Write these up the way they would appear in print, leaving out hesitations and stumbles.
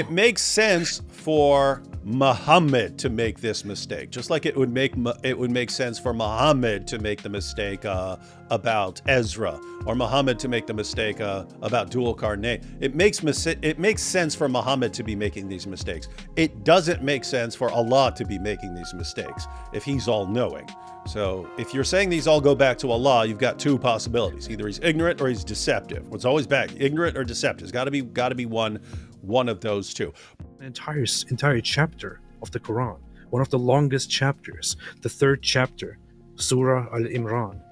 It makes sense for Muhammad to make this mistake, just like it would make sense for Muhammad to make the mistake about Ezra, or Muhammad to make the mistake about dual carnate. It makes sense for Muhammad to be making these mistakes. It doesn't make sense for Allah to be making these mistakes if He's all-knowing. So if you're saying these all go back to Allah, you've got two possibilities: either He's ignorant or He's deceptive. It's always back, ignorant or deceptive. It's got to be one of those two. An entire chapter of the Quran, one of the longest chapters, the third chapter, Surah AlImran.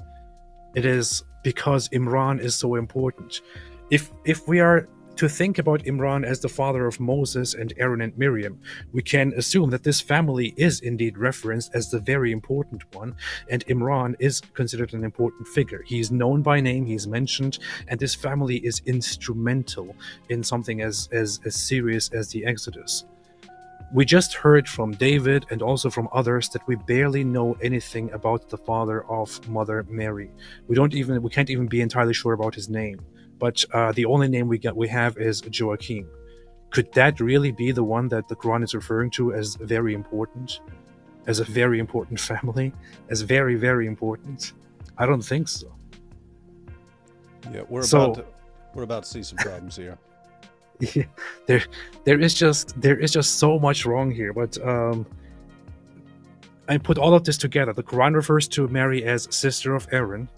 It is because Imran is so important. If we are to think about Imran as the father of Moses and Aaron and Miriam, we can assume that this family is indeed referenced as the very important one, and Imran is considered an important figure. He is known by name, he is mentioned, and this family is instrumental in something as serious as the Exodus. We just heard from David and also from others that we barely know anything about the father of Mother Mary. We can't even be entirely sure about his name. But the only name we have is Joachim. Could that really be the one that the Quran is referring to as very important? As a very important family? As very, very important? I don't think so. Yeah, we're about to see some problems here. Yeah, there is just so much wrong here. But I put all of this together. The Quran refers to Mary as sister of Aaron,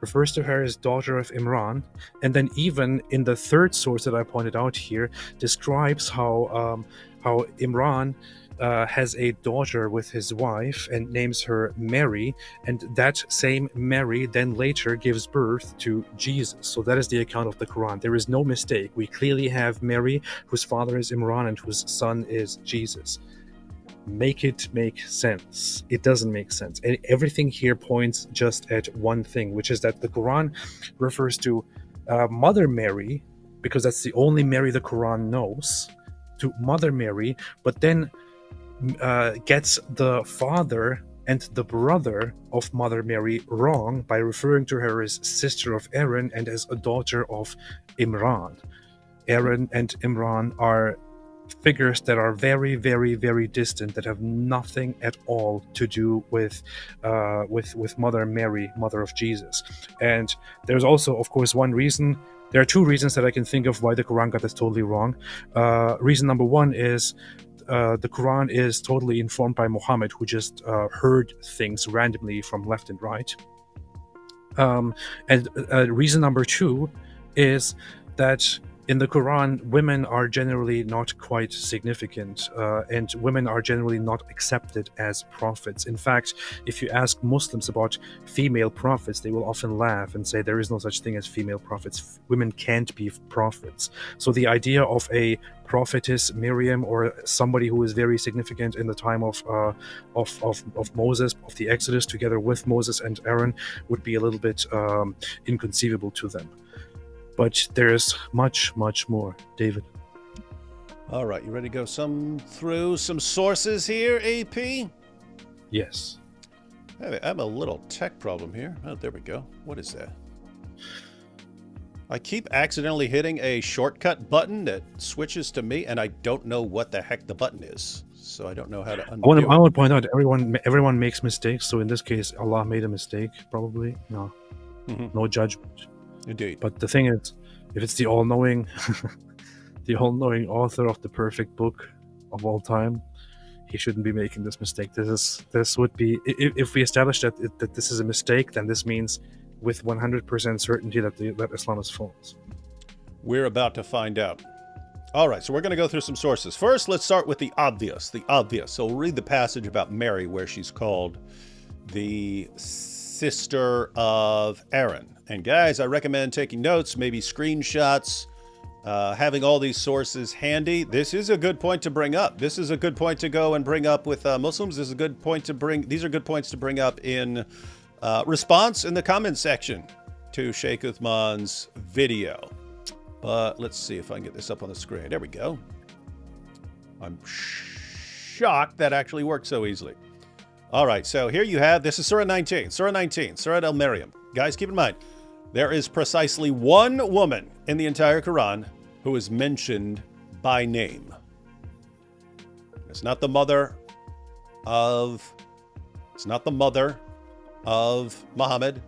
refers to her as daughter of Imran, and then even in the third source that I pointed out here, describes how Imran has a daughter with his wife and names her Mary, and that same Mary then later gives birth to Jesus. So that is the account of the Quran. There is no mistake. We clearly have Mary, whose father is Imran and whose son is Jesus. Make it make sense. It doesn't make sense. And everything here points just at one thing, which is that the Quran refers to Mother Mary, because that's the only Mary the Quran knows, to Mother Mary, but then gets the father and the brother of Mother Mary wrong by referring to her as sister of Aaron and as a daughter of Imran. Aaron and Imran are figures that are very, very, very distant, that have nothing at all to do with Mother Mary, mother of Jesus. And there's also, of course, one reason. There are two reasons that I can think of why the Quran got this totally wrong. Reason number one is the Quran is totally informed by Muhammad, who just heard things randomly from left and right. And reason number two is that in the Quran, women are generally not quite significant, and women are generally not accepted as prophets. In fact, if you ask Muslims about female prophets, they will often laugh and say there is no such thing as female prophets. Women can't be prophets. So the idea of a prophetess Miriam, or somebody who is very significant in the time of Moses, of the Exodus, together with Moses and Aaron, would be a little bit inconceivable to them. But there's much, much more. David. All right, you ready to go through some sources here, AP? Yes. I have a little tech problem here. Oh, there we go. What is that? I keep accidentally hitting a shortcut button that switches to me, and I don't know what the heck the button is. So I don't know how to undo it. I want to point out everyone makes mistakes. So in this case, Allah made a mistake, probably. No, no judgment. Indeed. But the thing is, if it's the all-knowing, the all-knowing author of the perfect book of all time, he shouldn't be making this mistake. This would be, if we establish that this is a mistake, then this means with 100% certainty that Islam is false. We're about to find out. All right, so we're going to go through some sources. First, let's start with the obvious. So we'll read the passage about Mary, where she's called the sister of Aaron. And guys, I recommend taking notes, maybe screenshots, having all these sources handy. This is a good point to bring up. This is a good point to go and bring up with Muslims. These are good points to bring up in response in the comment section to Sheikh Uthman's video. But let's see if I can get this up on the screen. There we go. I'm shocked that actually worked so easily. All right, so here you have, this is Surah 19, Surah Al-Maryam. Guys, keep in mind, there is precisely one woman in the entire Quran who is mentioned by name. It's not the mother of Muhammad.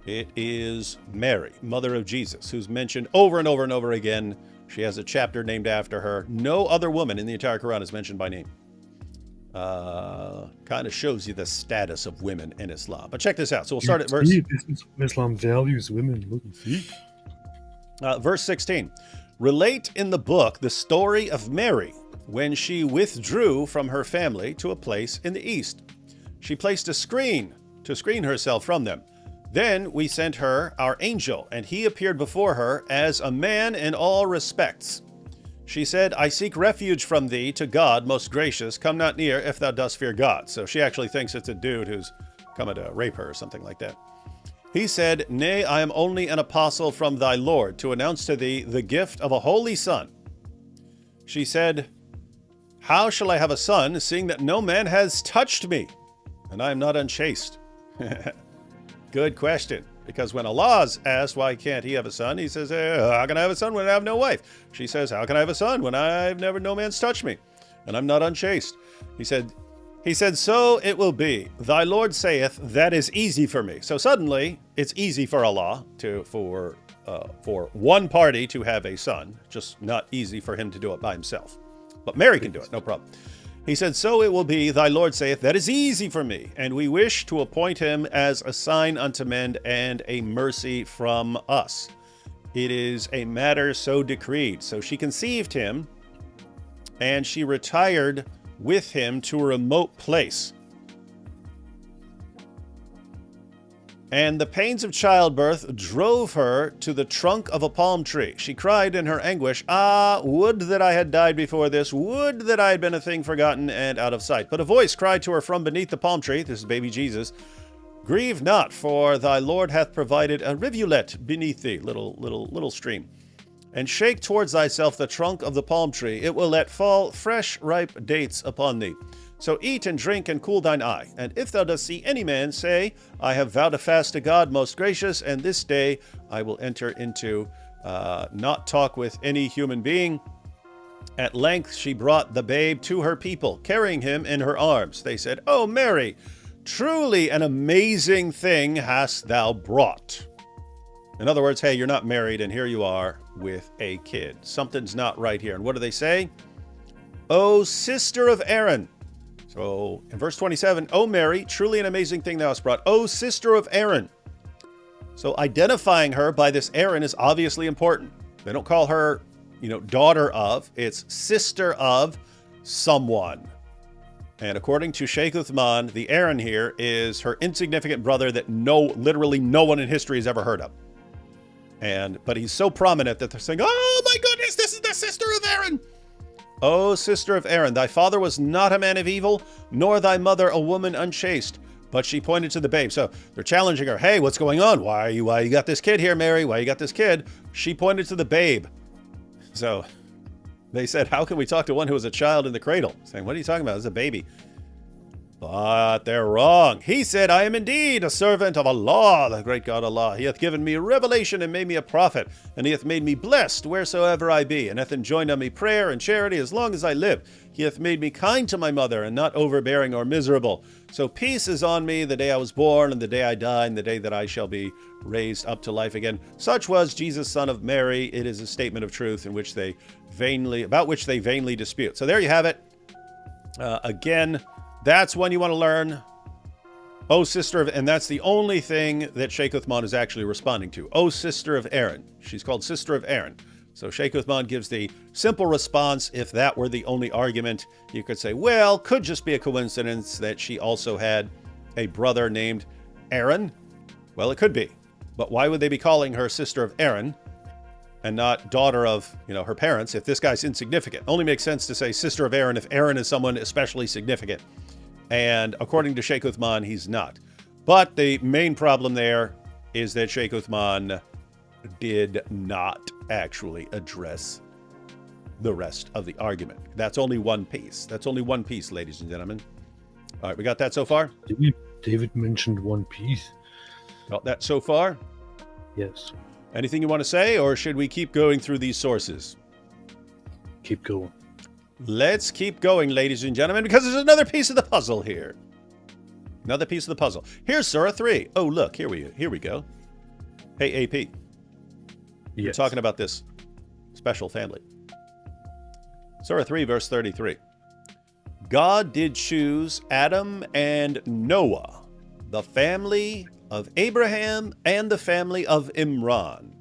It is Mary, mother of Jesus, who's mentioned over and over and over again. She has a chapter named after her. No other woman in the entire Quran is mentioned by name. Kind of shows you the status of women in Islam. But check this out. So we'll start at verse... Islam values women. Look and see. Verse 16. Relate in the book the story of Mary when she withdrew from her family to a place in the east. She placed a screen to screen herself from them. Then we sent her our angel, and he appeared before her as a man in all respects. She said, I seek refuge from thee to God, most gracious. Come not near if thou dost fear God. So she actually thinks it's a dude who's coming to rape her or something like that. He said, Nay, I am only an apostle from thy Lord to announce to thee the gift of a holy son. She said, How shall I have a son, seeing that no man has touched me, and I am not unchaste? Good question. Because when Allah's asked why can't he have a son, he says, how can I have a son when I have no wife? She says, how can I have a son when no man's touched me, and I'm not unchaste? He said, so it will be. Thy Lord saith, that is easy for me. So suddenly, it's easy for Allah for one party to have a son, just not easy for him to do it by himself. But Mary can do it, no problem. He said, so it will be, thy Lord saith, that is easy for me, and we wish to appoint him as a sign unto men and a mercy from us. It is a matter so decreed. So she conceived him, and she retired with him to a remote place. And the pains of childbirth drove her to the trunk of a palm tree. She cried in her anguish, Ah, would that I had died before this. Would that I had been a thing forgotten and out of sight. But a voice cried to her from beneath the palm tree, this is baby Jesus, Grieve not, for thy Lord hath provided a rivulet beneath thee, little stream. And shake towards thyself the trunk of the palm tree. It will let fall fresh ripe dates upon thee. So eat and drink and cool thine eye. And if thou dost see any man, say, I have vowed a fast to God most gracious, and this day I will enter into not talk with any human being. At length she brought the babe to her people, carrying him in her arms. They said, O Mary, truly an amazing thing hast thou brought. In other words, hey, you're not married, and here you are with a kid. Something's not right here. And what do they say? O sister of Aaron. So in verse 27, O Mary, truly an amazing thing thou hast brought. O sister of Aaron. So identifying her by this Aaron is obviously important. They don't call her, daughter of. It's sister of someone. And according to Sheikh Uthman, the Aaron here is her insignificant brother that literally no one in history has ever heard of. But he's so prominent that they're saying, oh my goodness, this is the sister of Aaron. O sister of Aaron, thy father was not a man of evil, nor thy mother a woman unchaste. But she pointed to the babe. So they're challenging her. Hey, what's going on? Why you got this kid here, Mary? Why you got this kid? She pointed to the babe. So they said, how can we talk to one who was a child in the cradle? Saying, what are you talking about? It's a baby. But they're wrong. He said, I am indeed a servant of Allah, the great God Allah. He hath given me revelation and made me a prophet, and he hath made me blessed wheresoever I be, and hath enjoined on me prayer and charity as long as I live. He hath made me kind to my mother, and not overbearing or miserable. So peace is on me the day I was born, and the day I die, and the day that I shall be raised up to life again. Such was Jesus, son of Mary. It is a statement of truth about which they vainly dispute. So there you have it. Again, that's when you want to learn, O sister of, and that's the only thing that Sheikh Uthman is actually responding to. O sister of Aaron. She's called sister of Aaron. So Sheikh Uthman gives the simple response. If that were the only argument, you could say, well, could just be a coincidence that she also had a brother named Aaron. Well, it could be. But why would they be calling her sister of Aaron and not daughter of, her parents if this guy's insignificant? Only makes sense to say sister of Aaron if Aaron is someone especially significant. And according to Sheikh Uthman, he's not. But the main problem there is that Sheikh Uthman did not actually address the rest of the argument. That's only one piece. That's only one piece, ladies and gentlemen. All right, we got that so far? David mentioned one piece. Got that so far? Yes. Anything you want to say, or should we keep going through these sources? keep going. Let's keep going, ladies and gentlemen, because there's another piece of the puzzle here. Another piece of the puzzle. Here's Surah 3. Oh, look, here we go. Hey, AP. You're Yes. talking about this special family. Surah 3, verse 33. God did choose Adam and Noah, the family of Abraham and the family of Imran,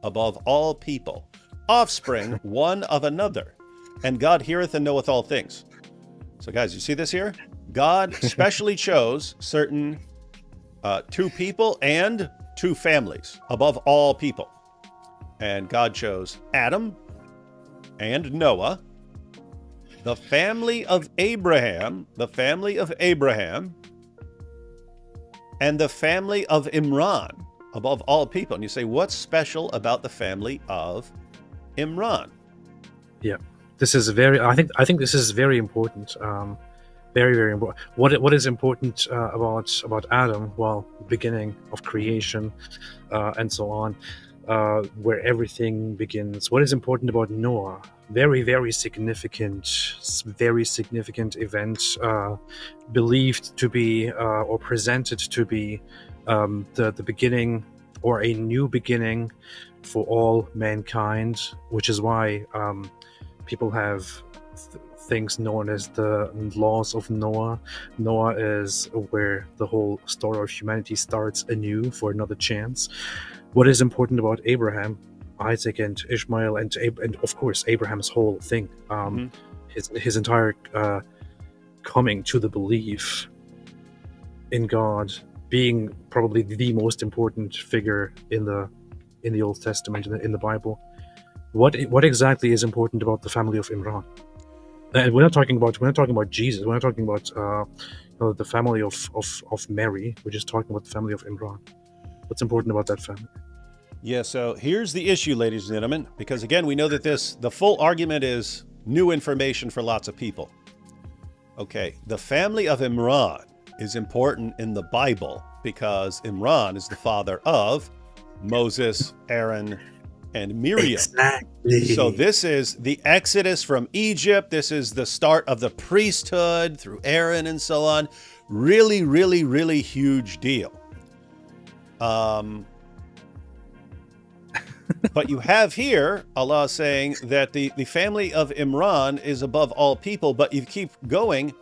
above all people, offspring one of another. And God heareth and knoweth all things. So guys, you see this here? God specially chose certain two people and two families above all people. And God chose Adam and Noah, the family of Abraham, and the family of Imran above all people. And you say, what's special about the family of Imran? Yeah, this is I think this is very important. Very, very important. What is important about Adam? Well, beginning of creation, and so on, where everything begins. What is important about Noah? Very, very significant event, believed to be or presented to be the beginning or a new beginning for all mankind, which is why people have things known as the laws of Noah. Noah is where the whole story of humanity starts anew for another chance. What is important about Abraham, Isaac, and Ishmael, and of course Abraham's whole thing, his entire coming to the belief in God, being probably the most important figure in the Old Testament, in the Bible. What exactly is important about the family of Imran? And we're not talking about Jesus. We're not talking about the family of Mary. We're just talking about the family of Imran. What's important about that family? Yeah, so here's the issue, ladies and gentlemen, because again, we know that the full argument is new information for lots of people. Okay, the family of Imran is important in the Bible because Imran is the father of Moses, Aaron, and Miriam. Exactly. So this is the Exodus from Egypt. This is the start of the priesthood through Aaron and so on. Really, really, really huge deal. But you have here Allah saying that the family of Imran is above all people, but you keep going,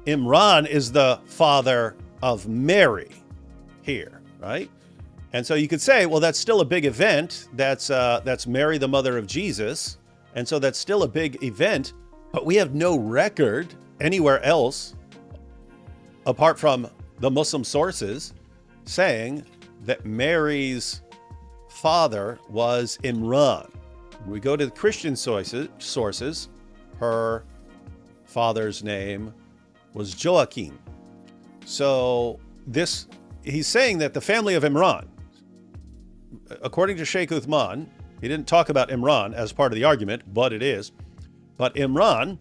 Imran is the father of Mary here, right? And so you could say, well, that's still a big event. That's Mary, the mother of Jesus. And so that's still a big event, but we have no record anywhere else apart from the Muslim sources saying that Mary's father was Imran. When we go to the Christian sources, her father's name was Joachim. So he's saying that the family of Imran, according to Sheikh Uthman, he didn't talk about Imran as part of the argument, but it is. But Imran,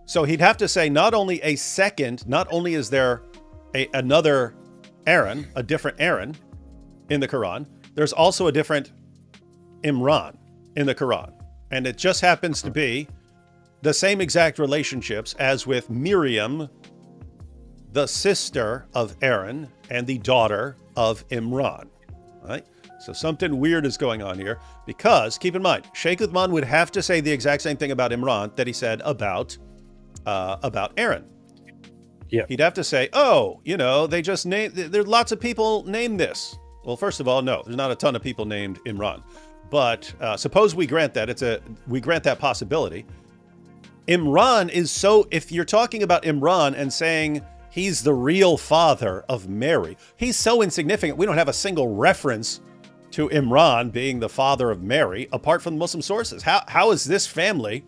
so he'd have to say not only is there another Aaron, a different Aaron in the Quran, there's also a different Imran in the Quran. And it just happens to be the same exact relationships as with Miriam, the sister of Aaron and the daughter of Imran, right? So something weird is going on here because, keep in mind, Sheikh Uthman would have to say the exact same thing about Imran that he said about Aaron. Yeah. He'd have to say, oh, they just there's lots of people named this. Well, first of all, no, there's not a ton of people named Imran. But suppose we grant that possibility. Imran is if you're talking about Imran and saying he's the real father of Mary, he's so insignificant. We don't have a single reference to Imran being the father of Mary apart from Muslim sources. How is this family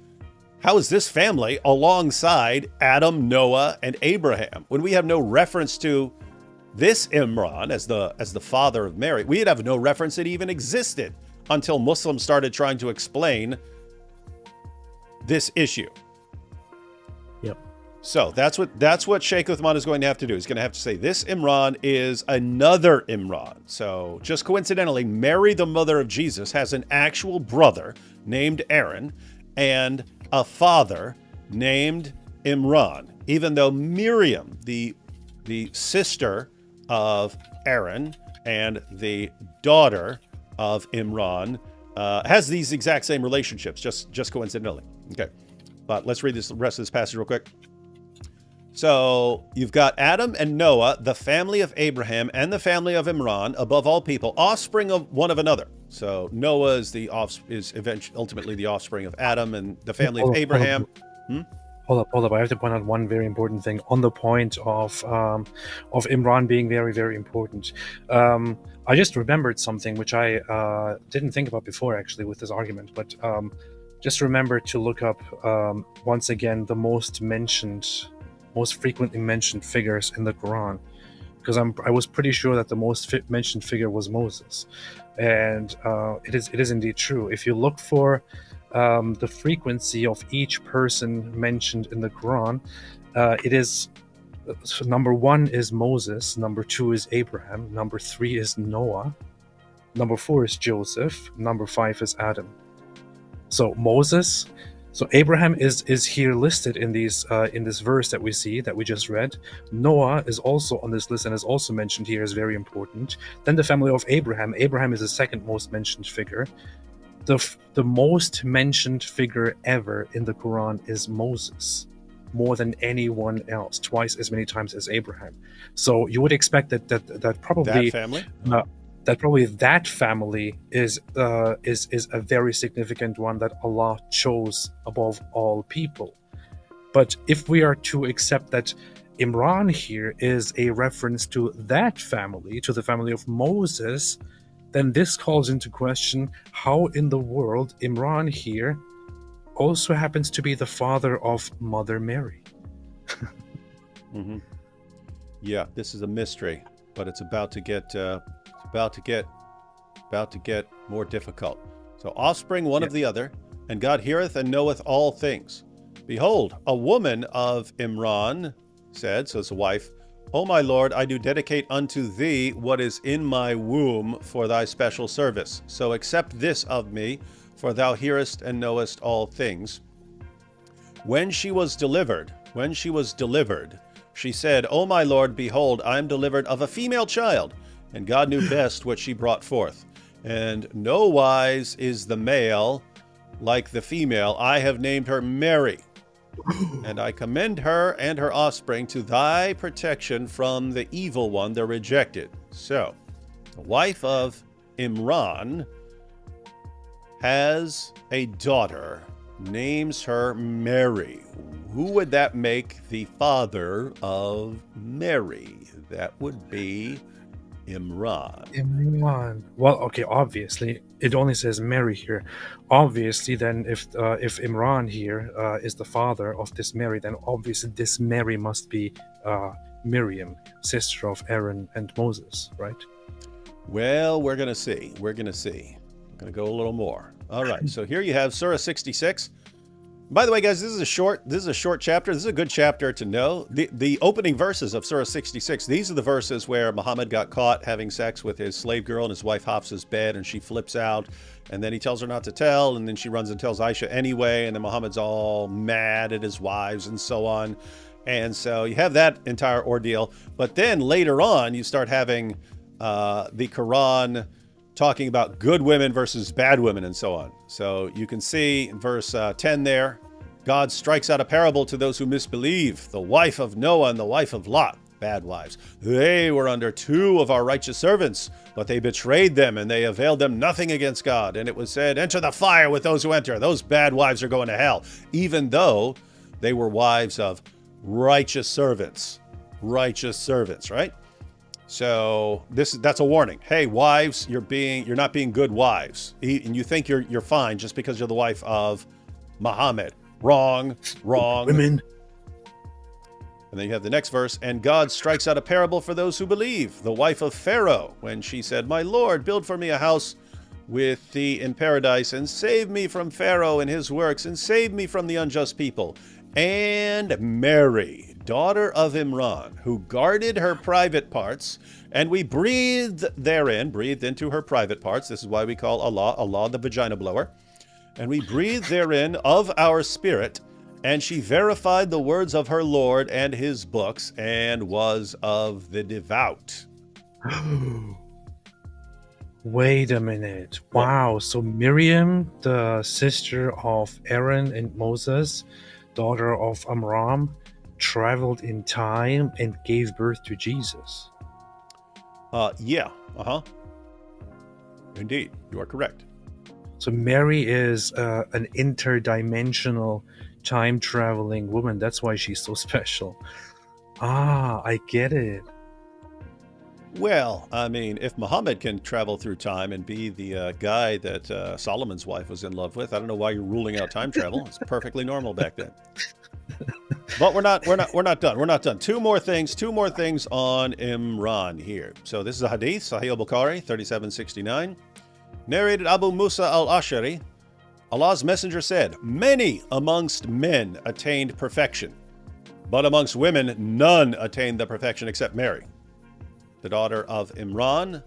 alongside Adam, Noah, and Abraham when we have no reference to this Imran as the father of Mary? We'd have no reference that even existed until Muslims started trying to explain this issue. Yep. So that's what Sheikh Uthman is going to have to do. He's going to have to say this Imran is another Imran. So just coincidentally, Mary, the mother of Jesus, has an actual brother named Aaron and a father named Imran, even though Miriam, the sister of Aaron and the daughter of Imran, has these exact same relationships, just coincidentally. Okay, but let's read the rest of this passage real quick. So you've got Adam and Noah, the family of Abraham and the family of Imran, above all people, offspring of one of another. So Noah is ultimately the offspring of Adam, and the family of Abraham. Hold up. I have to point out one very important thing on the point of Imran being very, very important. I just remembered something which I didn't think about before, actually, with this argument. But just remember to look up, once again, the most frequently mentioned figures in the Quran. Because I was pretty sure that the most mentioned figure was Moses. And it is indeed true. If you look for the frequency of each person mentioned in the Quran, it is number 1 is Moses, number 2 is Abraham, number 3 is Noah, number 4 is Joseph, number 5 is Adam. So Moses, so Abraham is here listed in these in this verse that we just read. Noah is also on this list and is also mentioned here as very important. Then the family of Abraham. Abraham is the second most mentioned figure. The most mentioned figure ever in the Quran is Moses, more than anyone else, twice as many times as Abraham. So you would expect that probably that family is a very significant one that Allah chose above all people. But if we are to accept that Imran here is a reference to that family, to the family of Moses, then this calls into question how in the world Imran here also happens to be the father of Mother Mary. Mm-hmm. Yeah, this is a mystery, but it's about to get more difficult. So offspring one of the other, and God heareth and knoweth all things. Behold, a woman of Imran said, so it's a wife, O my Lord, I do dedicate unto thee what is in my womb for thy special service. So accept this of me, for thou hearest and knowest all things. When she was delivered, she said, O my Lord, behold, I am delivered of a female child, and God knew best what she brought forth. And no wise is the male like the female. I have named her Mary, and I commend her and her offspring to thy protection from the evil one, the rejected. So, the wife of Imran has a daughter, names her Mary. Who would that make the father of Mary? That would be Imran. Well, okay, obviously, it only says Mary here. Obviously, then, if Imran here is the father of this Mary, then obviously this Mary must be Miriam, sister of Aaron and Moses, right? Well, we're going to see. We're going to go a little more. All right, so here you have Surah 66. By the way, guys, this is a short chapter. This is a good chapter to know. The opening verses of Surah 66, these are the verses where Muhammad got caught having sex with his slave girl, and his wife Hafsa's bed, and she flips out, and then he tells her not to tell, and then she runs and tells Aisha anyway, and then Muhammad's all mad at his wives and so on. And so you have that entire ordeal. But then later on, you start having the Quran talking about good women versus bad women and so on. So you can see in verse 10 there, God strikes out a parable to those who misbelieve. The wife of Noah and the wife of Lot, bad wives. They were under 2 of our righteous servants, but they betrayed them and they availed them nothing against God. And it was said, enter the fire with those who enter. Those bad wives are going to hell, even though they were wives of righteous servants, right? So that's a warning. Hey, wives, you're not being good wives, and you think you're fine just because you're the wife of Muhammad. Wrong. Women. And then you have the next verse, and God strikes out a parable for those who believe. The wife of Pharaoh, when she said, my Lord, build for me a house with thee in paradise, and save me from Pharaoh and his works, and save me from the unjust people. And Mary, daughter of Imran, who guarded her private parts, and we breathed into her private parts. This is why we call Allah the vagina blower. and we breathe therein of our spirit. And she verified the words of her Lord and his books, and was of the devout. Wait a minute. Wow. So Miriam, the sister of Aaron and Moses, daughter of Amram, traveled in time and gave birth to Jesus. Yeah. Indeed, you are correct. So Mary is an interdimensional time-traveling woman. That's why she's so special. I get it. Well, I mean, if Muhammad can travel through time and be the guy that Solomon's wife was in love with, I don't know why you're ruling out time travel. It's perfectly normal back then. But we're not done. We're not done. Two more things on Imran here. So this is a hadith, Sahih al-Bukhari, 3769. Narrated Abu Musa al-Ashari, Allah's messenger said, many amongst men attained perfection, but amongst women none attained the perfection except Mary, the daughter of Imran,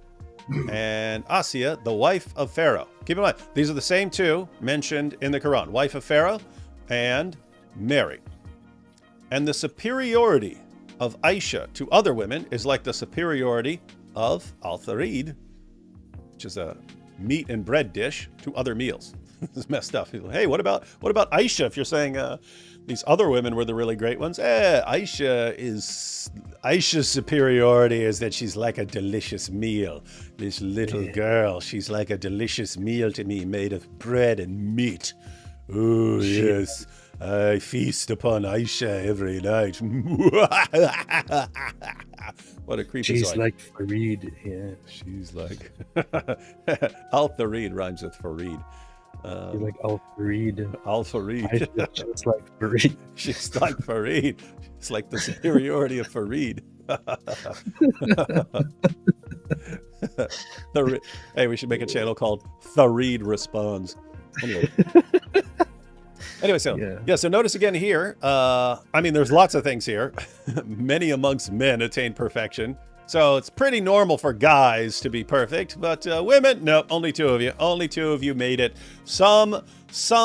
and Asiya, the wife of Pharaoh. Keep in mind, these are the same two mentioned in the Quran, wife of Pharaoh and Mary. And the superiority of Aisha to other women is like the superiority of al-Tharid, which is a meat and bread dish, to other meals. This is messed up. People, hey, what about Aisha? If you're saying these other women were the really great ones, Aisha's superiority is that she's like a delicious meal. This little girl, she's like a delicious meal to me, made of bread and meat. Oh yes, I feast upon Aisha every night. What a creepy. She's like Farid, yeah. She's like Al-Tharid rhymes with Farid. She's like Al-Farid. Al-Farid. She's like Farid. She's like Farid. It's like the superiority of Farid. Hey, we should make a channel called Farid Responds. Anyway, so notice again here, I mean, there's lots of things here. Many amongst men attain perfection. So it's pretty normal for guys to be perfect, but women, no, only two of you. Only two of you made it. Some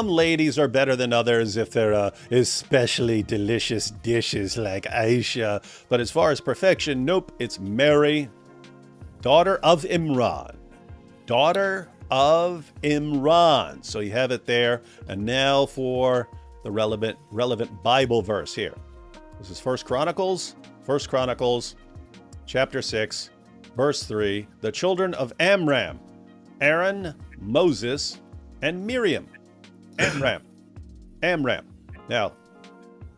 ladies are better than others if they're especially delicious dishes like Aisha. But as far as perfection, nope, it's Mary, daughter of Imran. Daughter of Imran. So you have it there. And now for the relevant Bible verse here. This is 1 Chronicles chapter 6, verse 3. The children of Amram, Aaron, Moses, and Miriam. Amram. Now,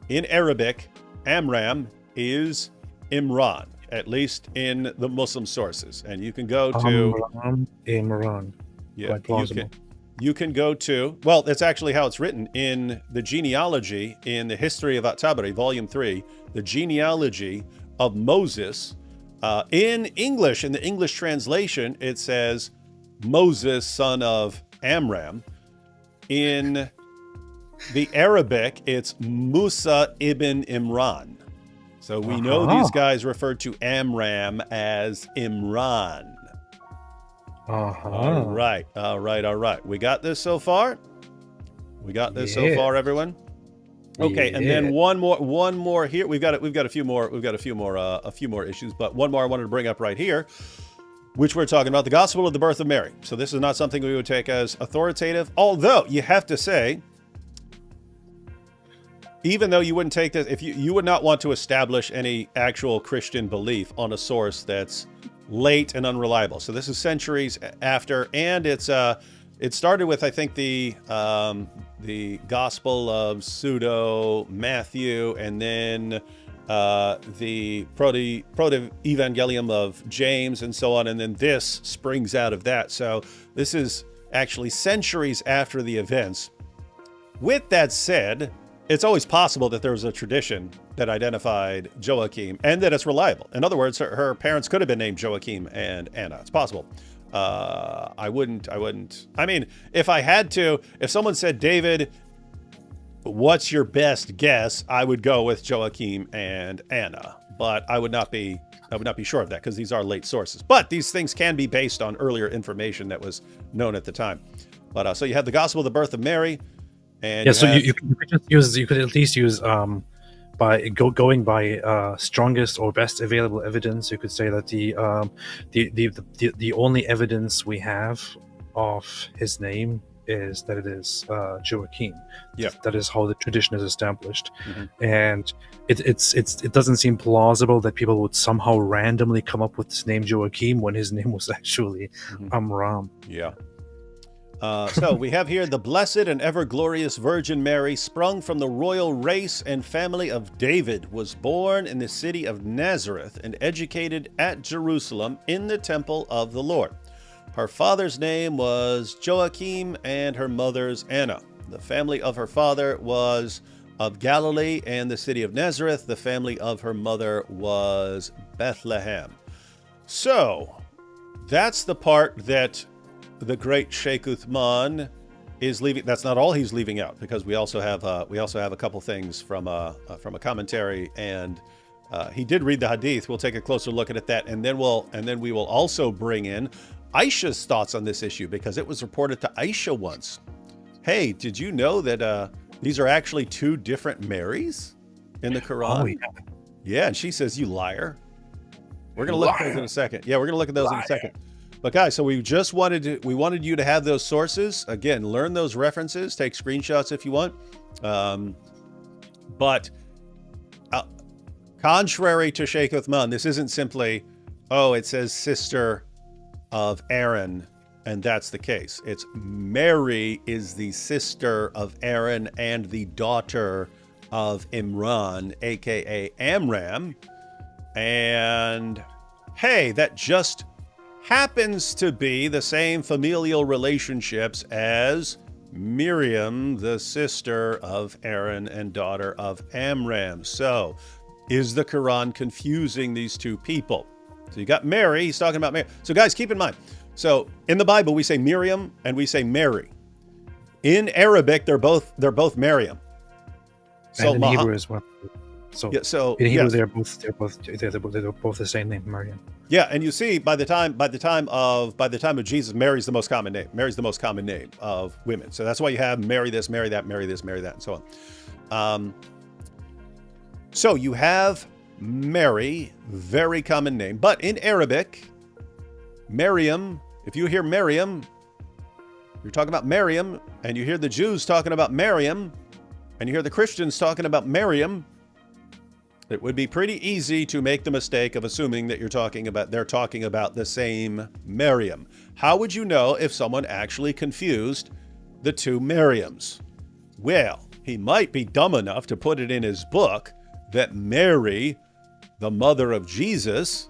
in Arabic, Amram is Imran, at least in the Muslim sources. And you can go to Imran. Yeah, you can go to, well, that's actually how it's written in the genealogy in the History of At-Tabari, Volume 3, the genealogy of Moses. In English, in the English translation, it says Moses, son of Amram. In the Arabic, it's Musa ibn Imran. So we know these guys referred to Amram as Imran. All right. We got this so far? So far, everyone? Okay, and then one more here. We've got a few more issues, but one more I wanted to bring up right here, which we're talking about, the gospel of the birth of Mary. So this is not something we would take as authoritative, although you have to say, even though you wouldn't take this, if you would not want to establish any actual Christian belief on a source that's late and unreliable. So this is centuries after, and it started with, I think, the Gospel of Soooo, Matthew, and then the Proto-Evangelium of James, and so on, and then this springs out of that. So this is actually centuries after the events. With that said, it's always possible that there was a tradition that identified Joachim and that it's reliable. In other words, her parents could have been named Joachim and Anna. It's possible. I mean, if I had to, if someone said, David, what's your best guess? I would go with Joachim and Anna, but I would not be sure of that because these are late sources. But these things can be based on earlier information that was known at the time. But so you have the Gospel of the birth of Mary, and Yeah, so you could just use, you could at least use by going by strongest or best available evidence. You could say that the only evidence we have of his name is that it is Joachim. Yeah. That is how the tradition is established. Mhm. And it doesn't seem plausible that people would somehow randomly come up with this name Joachim when his name was actually Amram. Yeah. So we have here the Blessed and Ever Glorious Virgin Mary, sprung from the royal race and family of David, was born in the city of Nazareth and educated at Jerusalem in the temple of the Lord. Her father's name was Joachim and her mother's Anna. The family of her father was of Galilee and the city of Nazareth. The family of her mother was Bethlehem. So that's the part that the great Sheikh Uthman is leaving. That's not all he's leaving out, because we also have a couple things from a commentary, and he did read the Hadith. We'll take a closer look at that, and then we will also bring in Aisha's thoughts on this issue, because it was reported to Aisha once. Hey, did you know that these are actually two different Marys in the Quran? Oh, yeah. Yeah, and she says, "You liar." We're gonna look at those in a second. Yeah, we're gonna look at those in a second. But guys, so we wanted you to have those sources. Again, learn those references, take screenshots if you want. But contrary to Sheikh Uthman, this isn't simply, oh, it says sister of Aaron, and that's the case. It's Mary is the sister of Aaron and the daughter of Imran, aka Amram. And hey, that just happens to be the same familial relationships as Miriam, the sister of Aaron and daughter of Amram. So, is the Quran confusing these two people? So you got Mary, he's talking about Mary. So guys, keep in mind, so in the Bible we say Miriam and we say Mary. In Arabic, they're both Miriam. So and in Hebrew as well. So, yeah, so in Hebrew, yes. they're both the same name, Maryam. Yeah, and you see, by the time of Jesus, Mary's the most common name. Mary's the most common name of women. So that's why you have Mary this, Mary that, Mary this, Mary that, and so on. So you have Mary, very common name, but in Arabic, Maryam. If you hear Maryam, you're talking about Maryam, and you hear the Jews talking about Maryam, and you hear the Christians talking about Maryam, it would be pretty easy to make the mistake of assuming that they're talking about the same Maryam. How would you know if someone actually confused the two Maryams? Well, he might be dumb enough to put it in his book that Mary, the mother of Jesus,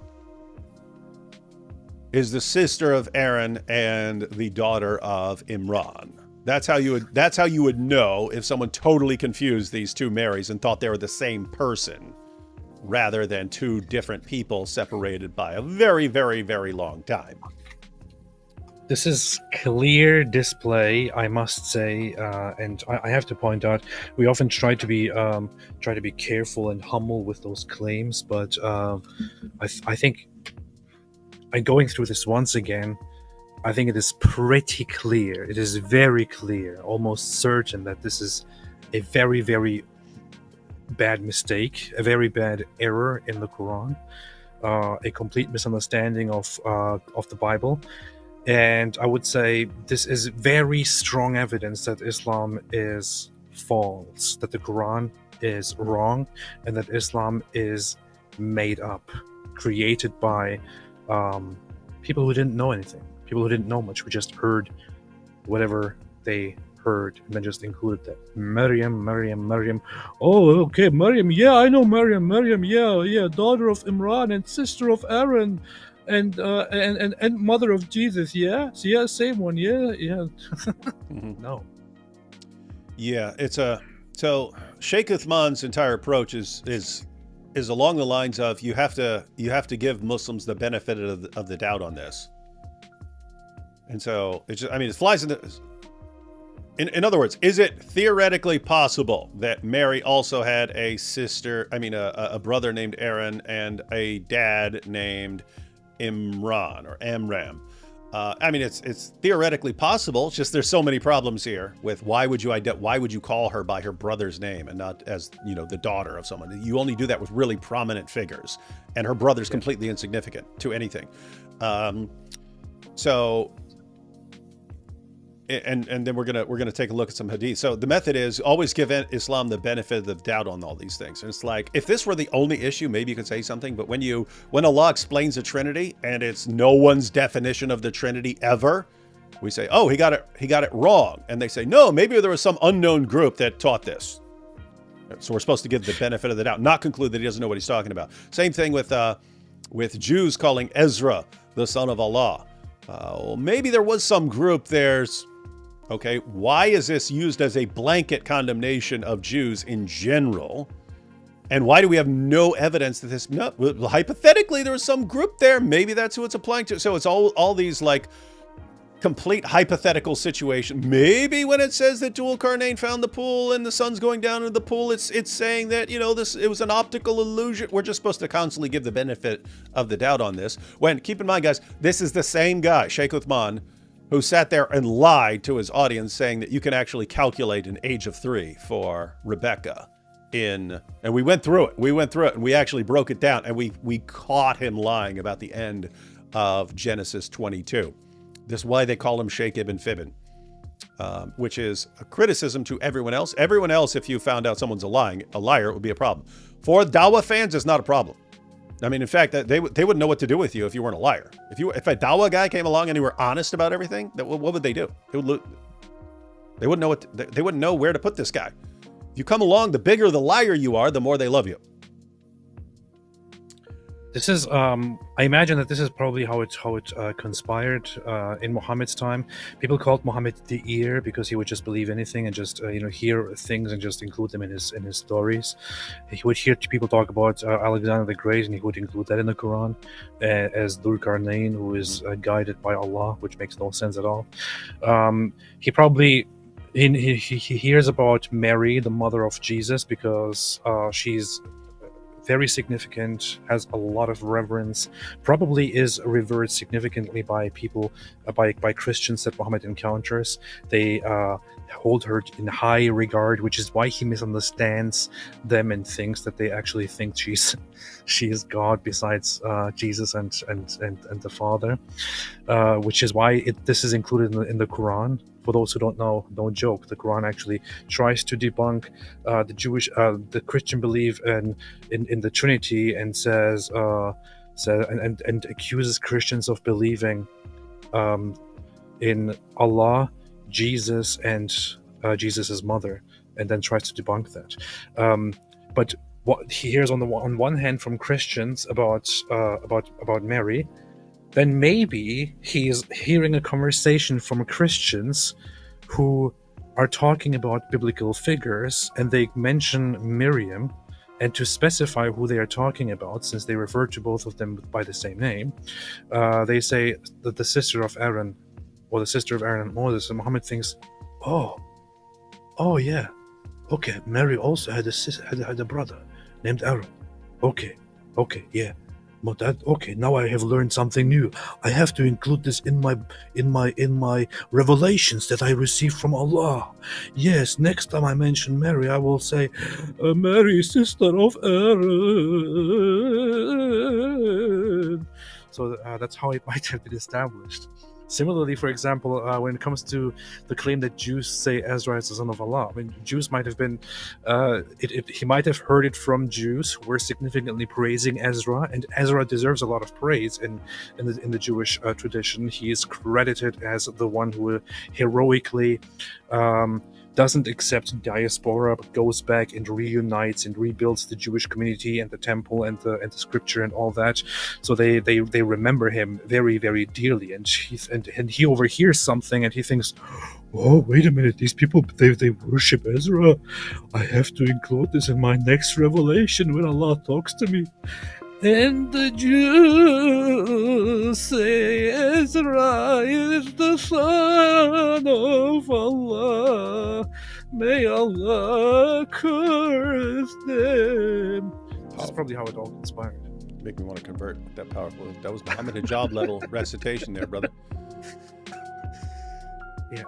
is the sister of Aaron and the daughter of Imran. That's how you would know if someone totally confused these two Marys and thought they were the same person, rather than two different people separated by a very, very, very long time. This is clear display, I must say, and I have to point out, we often try to be careful and humble with those claims, but I think, going through this once again, I think it is pretty clear. It is very clear, almost certain, that this is a very, very bad mistake, a very bad error in the Quran, a complete misunderstanding of the Bible. And I would say this is very strong evidence that Islam is false, that the Quran is wrong, and that Islam is made up, created by people who didn't know anything, people who didn't know much, who just heard whatever they heard and then just included that. Maryam. Oh, okay, Maryam. Yeah, I know Maryam. Yeah, daughter of Imran and sister of Aaron. And mother of Jesus, yeah, same one, yeah. Mm-hmm. No. Yeah, so Sheikh Uthman's entire approach is along the lines of you have to give Muslims the benefit of the doubt on this, and so it flies in the. In other words, is it theoretically possible that Mary also had a brother named Aaron and a dad named Imran or Amram? I mean, it's theoretically possible. It's just there's so many problems here with why would you call her by her brother's name and not as, you know, the daughter of someone. You only do that with really prominent figures, and her brother's completely insignificant to anything. So, and then we're gonna take a look at some hadith. So the method is always give Islam the benefit of the doubt on all these things. And it's like, if this were the only issue, maybe you could say something. But when Allah explains the Trinity and it's no one's definition of the Trinity ever, we say, oh, he got it wrong. And they say, no, maybe there was some unknown group that taught this. So we're supposed to give the benefit of the doubt, not conclude that he doesn't know what he's talking about. Same thing with Jews calling Ezra the son of Allah. Well, maybe there was some group okay, why is this used as a blanket condemnation of Jews in general? And why do we have no evidence that this, no, well, hypothetically, there was some group there. Maybe that's who it's applying to. So it's all these like complete hypothetical situation. Maybe when it says that Dul Qarnayn found the pool and the sun's going down into the pool, it's saying that, you know, it was an optical illusion. We're just supposed to constantly give the benefit of the doubt on this. When, keep in mind, guys, this is the same guy, Sheikh Uthman, who sat there and lied to his audience saying that you can actually calculate an age of 3 for Rebecca and we went through it. And we actually broke it down, and we caught him lying about the end of Genesis 22. This is why they call him Sheikh Ibn Fibbin, which is a criticism to everyone else. Everyone else, if you found out someone's a liar, it would be a problem. For Dawah fans, it's not a problem. I mean, in fact, they wouldn't know what to do with you if you weren't a liar. If a Dawah guy came along and you were honest about everything, what would they do? They wouldn't know they wouldn't know where to put this guy. If you come along, the bigger the liar you are, the more they love you. This is, I imagine that this is probably how it conspired in Muhammad's time. People called Muhammad the ear because he would just believe anything and just hear things and just include them in his stories. He would hear people talk about Alexander the Great, and he would include that in the Quran as Dhul Qarnayn, who is guided by Allah, which makes no sense at all. He probably he hears about Mary, the mother of Jesus, because she's very significant, has a lot of reverence, probably is revered significantly by people, by Christians that Muhammad encounters. They hold her in high regard, which is why he misunderstands them and thinks that they actually think she is God besides Jesus and the Father, which is why this is included in the Quran. For those who don't know, don't joke. The Quran actually tries to debunk the Christian belief in the Trinity, and says and accuses Christians of believing in Allah, Jesus, and Jesus's mother, and then tries to debunk that. But what he hears on one hand from Christians about Mary, then maybe he's hearing a conversation from Christians who are talking about biblical figures, and they mention Miriam, and to specify who they are talking about, since they refer to both of them by the same name, they say that the sister of Aaron, or the sister of Aaron and Moses, and Muhammad thinks, oh yeah, okay, Mary also had a brother named Aaron. Okay, yeah. But okay, now I have learned something new. I have to include this in my revelations that I received from Allah. Yes, next time I mention Mary, I will say, Mary, sister of Aaron. So that's how it might have been established. Similarly, for example, when it comes to the claim that Jews say Ezra is the son of Allah, I mean, Jews might have been, he might have heard it from Jews who were significantly praising Ezra, and Ezra deserves a lot of praise in the Jewish tradition. He is credited as the one who heroically doesn't accept diaspora, but goes back and reunites and rebuilds the Jewish community and the temple and the scripture and all that. So they remember him very, very dearly. And he overhears something, and he thinks, oh, wait a minute, these people, they worship Ezra. I have to include this in my next revelation when Allah talks to me. And the Jews say Ezra is the son of Allah. May Allah curse them. That's probably how it all conspired. Make me want to convert. That powerful. That was Muhammad Hijab level recitation there, brother. Yeah.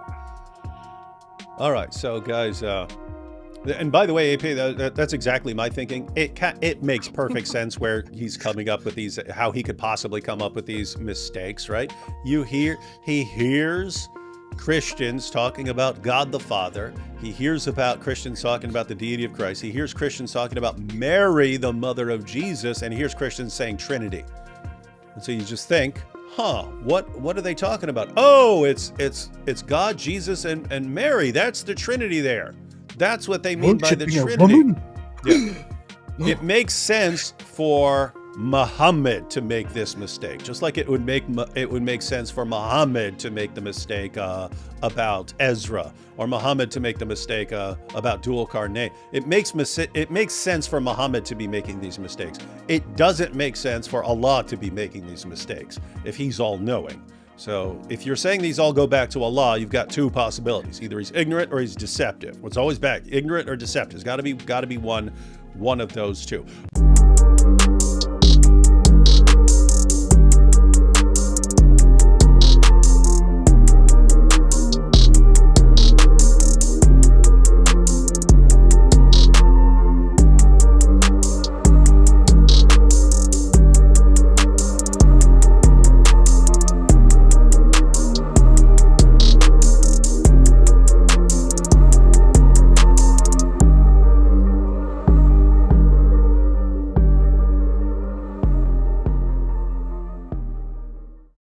All right, so guys, and by the way, AP, that's exactly my thinking. It makes perfect sense where he's coming up with these, how he could possibly come up with these mistakes, right? He hears Christians talking about God the Father. He hears about Christians talking about the deity of Christ. He hears Christians talking about Mary, the mother of Jesus, and he hears Christians saying Trinity. And so you just think, what are they talking about? Oh, it's God, Jesus, and Mary. That's the Trinity there. That's what they mean by the Trinity. Yeah. It makes sense for Muhammad to make this mistake, just like it would make sense for Muhammad to make the mistake about Ezra, or Muhammad to make the mistake about dual carnate. It makes sense for Muhammad to be making these mistakes. It doesn't make sense for Allah to be making these mistakes if he's all-knowing. So if you're saying these all go back to Allah, you've got two possibilities: either he's ignorant or he's deceptive. It's always back, ignorant or deceptive. It's got to be one of those two.